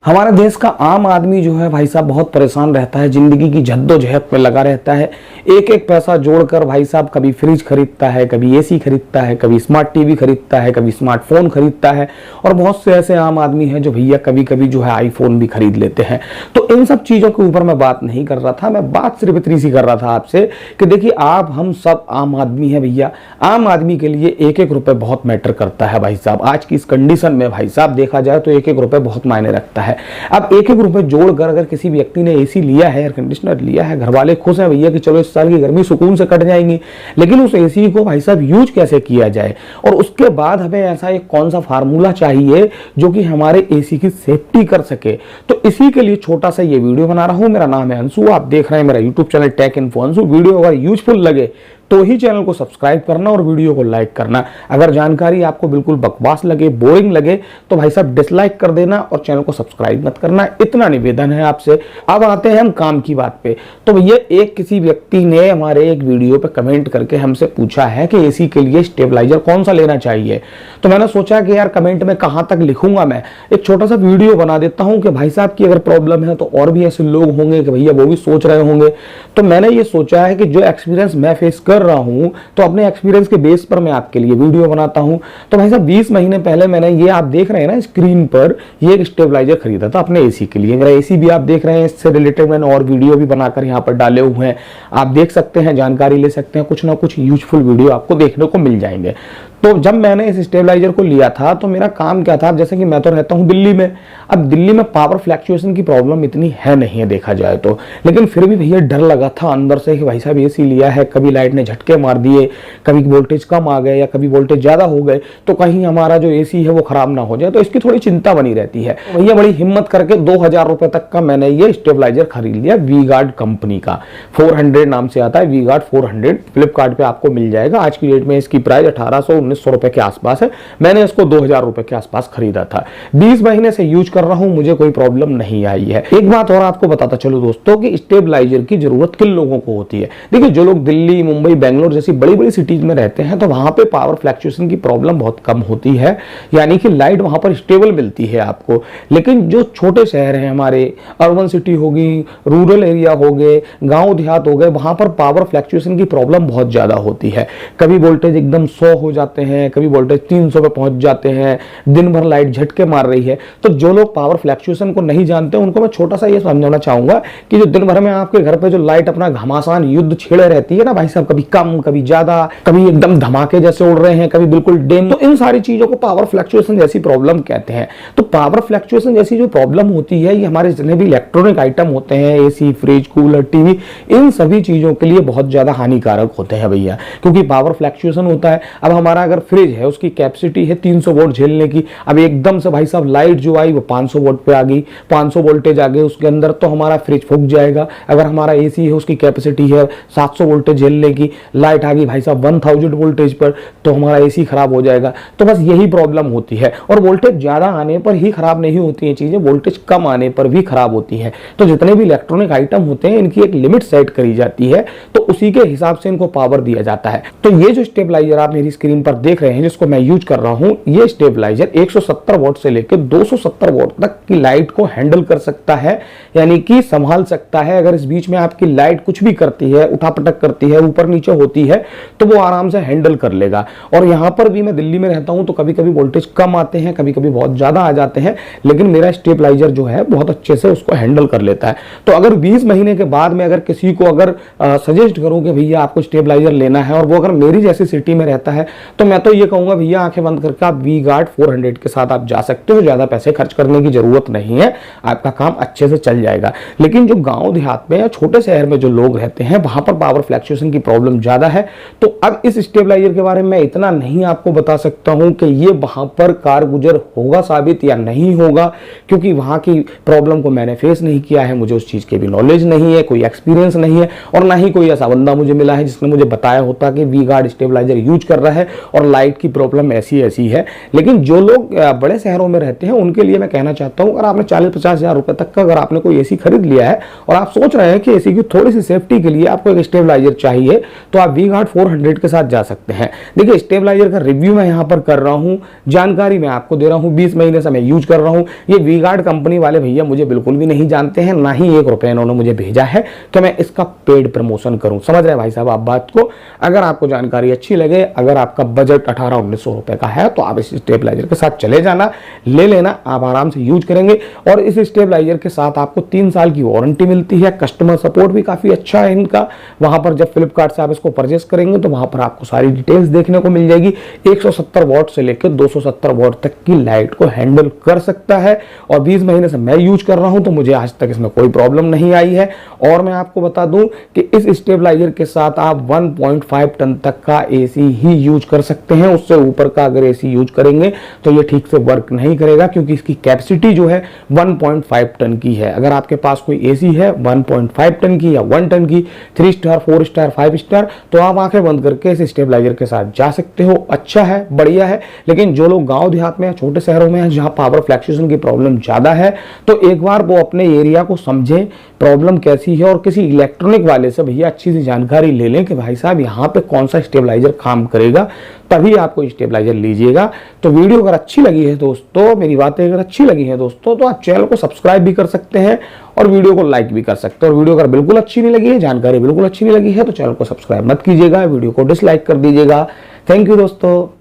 हमारे देश का आम आदमी जो है भाई साहब बहुत परेशान रहता है, जिंदगी की जद्दोजहद में लगा रहता है। एक एक पैसा जोड़कर भाई साहब कभी फ्रिज खरीदता है, कभी एसी खरीदता है, कभी स्मार्ट टीवी खरीदता है, कभी स्मार्टफोन खरीदता है। और बहुत से ऐसे आम आदमी हैं जो भैया कभी कभी जो है आईफोन भी खरीद लेते हैं। तो इन सब चीजों के ऊपर मैं बात नहीं कर रहा था, मैं बात सिर्फ इतनी सी कर रहा था आपसे कि देखिए आप हम सब आम आदमी हैं भैया। आम आदमी के लिए एक एक रुपए बहुत मैटर करता है भाई साहब। आज की इस कंडीशन में भाई साहब देखा जाए तो एक एक रुपए बहुत मायने रखता है। अब एक एक रुपए जोड़कर अगर किसी व्यक्ति ने एसी लिया है, एयर कंडीशनर लिया है, घर वाले खुश हैं भैया कि चलो इस साल की गर्मी सुकून से कट जाएंगी, लेकिन उस एसी को भाई साहब यूज कैसे किया जाए और उसके बाद हमें ऐसा एक कौन सा फार्मूला चाहिए जो कि हमारे एसी की सेफ्टी कर सके। तो इसी के लिए छोटा सा ये वीडियो बना रहा हूं। मेरा नाम है अंशु, आप देख रहे हैं मेरा YouTube channel take info Anshu. Video अगर यूजफुल लगे तो ही चैनल को सब्सक्राइब करना और वीडियो को लाइक करना। अगर जानकारी आपको बिल्कुल बकवास लगे, बोरिंग लगे तो भाई साहब डिसलाइक कर देना और चैनल को सब्सक्राइब मत करना, इतना निवेदन है आपसे। अब आते हैं हम काम की बात पे। तो भैया एक किसी व्यक्ति ने हमारे एक वीडियो पे कमेंट करके हमसे पूछा है कि एसी के लिए स्टेबलाइजर कौन सा लेना चाहिए। तो मैंने सोचा कि यार कमेंट में कहां तक लिखूंगा, मैं एक छोटा सा वीडियो बना देता हूं कि भाई साहब की अगर प्रॉब्लम है तो और भी ऐसे लोग होंगे कि भैया वो भी सोच रहे होंगे। तो मैंने ये सोचा है कि जो एक्सपीरियंस मैं फेस कर रहा हूं तो अपने एक्सपीरियंस के बेस पर मैं आपके लिए वीडियो बनाता हूं। तो भाई साहब 20 महीने पहले मैंने ये आप देख रहे हैं ना स्क्रीन पर, ये एक स्टेबलाइजर खरीदा था अपने एसी के लिए। मेरा एसी भी आप देख रहे हैं, इससे रिलेटेड मैंने और वीडियो भी बनाकर यहाँ पर डाले हुए हैं, आप देख सकते हैं, जानकारी ले सकते हैं, कुछ ना कुछ यूजफुल वीडियो आपको देखने को मिल जाएंगे। तो जब मैंने इस स्टेबलाइजर को लिया था तो मेरा काम क्या था, जैसे कि मैं तो रहता हूं दिल्ली में। अब दिल्ली में पावर फ्लैक्चुएशन की प्रॉब्लम इतनी है नहीं है देखा जाए तो, लेकिन फिर भी भैया डर लगा था अंदर से कि भाई साहब एसी लिया है, कभी लाइट ने झटके मार दिए, कभी वोल्टेज कम आ गए या कभी वोल्टेज ज्यादा हो गए तो कहीं हमारा जो एसी है वो खराब ना हो जाए, तो इसकी थोड़ी चिंता बनी रहती है। भैया बड़ी हिम्मत करके 2000 रुपए तक का मैंने ये स्टेबलाइजर खरीद लिया वी गार्ड कंपनी का। 400 नाम से आता है, वी गार्ड 400, फ्लिपकार्ट पे आपको मिल जाएगा। आज की डेट में इसकी प्राइस 1800-1900 रुपए के आसपास है। मैंने इसको 2000 रुपए के आसपास खरीदा था। 20 महीने से यूज कर रहा हूं, मुझे कोई प्रॉब्लम नहीं आई है। एक बात और आपको बताता चलो दोस्तों कि स्टेबलाइजर की जरूरत किन लोगों को होती है। देखिए जो लोग दिल्ली, मुंबई, बेंगलोर जैसी बड़ी बड़ी सिटीज में रहते हैं तो वहां पे पावर फ्लैक्चुएशन की प्रॉब्लम बहुत कम होती है, यानी कि लाइट वहां पर स्टेबल मिलती है आपको। लेकिन जो छोटे शहर हैं हमारे, अर्बन सिटी होगी, रूरल एरिया हो गए, गांव देहात हो गए, वहां पर पावर फ्लैक्चुएशन की प्रॉब्लम बहुत ज्यादा होती है। कभी वोल्टेज एकदम 100 हो जाते हैं, कभी वोल्टेज 300 पे पहुंच जाते हैं, दिन भर लाइट झटके मार रही है। तो जो लोग पावर फ्लैक्चुएशन को नहीं जानते उनको मैं छोटा सा ये समझाना चाहूंगा कि जो दिन भर में आपके घर पे जो लाइट अपना घमासान युद्ध छेड़े रहती है ना भाई साहब, कभी कम, कभी ज्यादा, कभी एकदम धमाके जैसे उड़ रहे हैं, कभी बिल्कुल डिम, तो इन सारी चीजों को पावर फ्लैक्चुएशन जैसी प्रॉब्लम कहते हैं। तो पावर फ्लैक्चुएशन जैसी जो प्रॉब्लम होती है ये हमारे जितने भी इलेक्ट्रॉनिक आइटम होते हैं, एसी, फ्रिज, कूलर, टीवी, इन सभी चीजों के लिए बहुत ज्यादा हानिकारक होते हैं भैया, क्योंकि पावर फ्लैक्चुएशन होता है। अब हमारा अगर फ्रिज है उसकी कैपेसिटी है 300 वोल्ट झेलने की, अब एकदम से भाई साहब लाइट जो आई वो 500 वोल्ट पे आ गई, 500 वोल्टेज आ गई उसके अंदर, तो हमारा फ्रिज फूक जाएगा। अगर हमारा एसी है उसकी कैपेसिटी है 700 वोल्टेज झेलने की, लाइट आ गई भाई साहब 1000 वोल्टेज पर, तो हमारा एसी खराब हो जाएगा। तो बस यही प्रॉब्लम होती है। और वोल्टेज ज्यादा आने पर ही खराब नहीं होती है चीजें, वोल्टेज कम आने पर भी खराब होती है। तो जितने भी इलेक्ट्रॉनिक आइटम होते हैं इनकी एक लिमिट सेट करी जाती है, तो उसी के हिसाब से इनको पावर दिया जाता है। तो ये जो स्टेबलाइजर आप मेरी स्क्रीन पर देख रहे हैं जिसको मैं यूज कर रहा हूं, ये स्टेबलाइजर 170 वॉट से लेकर 270 वॉट तक की लाइट को हैंडल कर सकता है, यानी कि संभाल सकता है। अगर इस बीच में आपकी लाइट कुछ भी करती है, उठापटक करती है, ऊपर नीचे होती है, तो वो आराम से हैंडल कर लेगा। और यहां पर भी मैं दिल्ली में रहता हूं तो कभी कभी वोल्टेज कम आते हैं, कभी कभी बहुत ज्यादा आ जाते हैं, लेकिन मेरा स्टेबलाइजर जो है बहुत अच्छे से उसको हैंडल कर लेता है। तो अगर 20 महीने के बाद में अगर किसी को अगर सजेस्ट करूं कि भैया आपको स्टेबलाइजर लेना है और वो अगर मेरी जैसी सिटी में रहता है, तो मैं तो ये कहूंगा भैया आंखें बंद करके आप वी गार्ड 400 के साथ आप जा सकते हो, ज्यादा पैसे खर्च करने की जरूरत नहीं है, आपका काम अच्छे से चल जाएगा। लेकिन जो गांव देहात में या छोटे शहर में जो लोग रहते हैं वहां पर पावर फ्लैक्चुएशन की प्रॉब्लम ज्यादा है। तो अब इस स्टेबलाइजर के बारे में इतना नहीं आपको बता सकता हूं कि ये वहां पर कारगुजर होगा साबित या नहीं होगा, क्योंकि वहां की प्रॉब्लम को मैंने फेस नहीं किया है, मुझे उस चीज की भी नॉलेज नहीं है, कोई एक्सपीरियंस नहीं है, और ना ही कोई ऐसा बंदा मुझे मिला है जिसने मुझे बताया होता कि वी गार्ड स्टेबलाइजर यूज कर रहा है और लाइट की प्रॉब्लम ऐसी ऐसी है। लेकिन जो लोग बड़े शहरों में रहते हैं उनके लिए मैं कहना चाहता हूँ, अगर आपने 40-50 हज़ार रुपए तक का अगर आपने कोई एसी खरीद लिया है और आप सोच रहे हैं कि एसी की थोड़ी सी सेफ्टी के लिए आपको एक स्टेबलाइजर चाहिए, तो आप वी गार्ड 400 के साथ जा सकते हैं। देखिए, स्टेबलाइजर का रिव्यू मैं यहाँ पर कर रहा हूँ, जानकारी मैं आपको दे रहा हूँ, 20 महीने से मैं यूज कर रहा हूँ। ये वी गार्ड कंपनी वाले भैया मुझे बिल्कुल भी नहीं जानते हैं, ना ही 1 रुपए इन्होंने मुझे भेजा है कि मैं इसका पेड प्रमोशन करूं। समझ रहे भाई साहब आप बात को? अगर आपको जानकारी अच्छी लगे, अगर आपका बजट 1800-1900 रुपए का है, तो आप इस स्टेबलाइजर के साथ चले जाना, ले लेना, आप आराम से यूज करेंगे। और इस स्टेबलाइजर के साथ आपको 3 साल की वारंटी मिलती है। कस्टमर सपोर्ट भी काफी अच्छा है इनका। वहां पर जब फ्लिपकार्ट से आप इसको परचेस करेंगे तो वहां पर आपको सारी डिटेल्स देखने को मिल जाएगी। 170 वॉट से लेकर 270 वॉट तक की लाइट को हैंडल कर सकता है। और 20 महीने से मैं यूज कर रहा हूं तो मुझे आज तक इसमें कोई प्रॉब्लम नहीं आई है। और मैं आपको बता दूं कि इस स्टेबलाइजर के साथ आप 1.5 टन तक का एसी ही यूज कर सकते हैं। उससे ऊपर का अगर एसी यूज करेंगे तो ये ठीक से वर्क नहीं करेगा, क्योंकि इसकी कैपेसिटी जो है 1.5 टन की है। अगर आपके पास कोई एसी है 1.5 टन की या 1 टन की, 3 स्टार, 4 स्टार, 5 स्टार, तो आप आंखें बंद करके इस स्टेबलाइजर के साथ जा सकते हो। अच्छा है, बढ़िया है। लेकिन जो लोग गांव देहात में, छोटे शहरों में हैं जहां पावर फ्लक्चुएशन की प्रॉब्लम ज्यादा है, तो एक बार वो अपने एरिया को समझें, प्रॉब्लम कैसी है, और किसी इलेक्ट्रॉनिक वाले से भैया अच्छी सी जानकारी ले लें कि भाई साहब यहाँ पे कौन सा स्टेबलाइजर काम करेगा, तभी आपको स्टेबलाइजर लीजिएगा। तो वीडियो अगर अच्छी लगी है दोस्तों, मेरी बातें अगर अच्छी लगी हैं दोस्तों, तो आप चैनल को सब्सक्राइब भी कर सकते हैं और वीडियो को लाइक भी कर सकते हैं। और वीडियो अगर बिल्कुल अच्छी नहीं लगी है, जानकारी बिल्कुल अच्छी नहीं लगी है, तो चैनल को सब्सक्राइब मत कीजिएगा, वीडियो को डिसलाइक कर दीजिएगा। थैंक यू दोस्तों।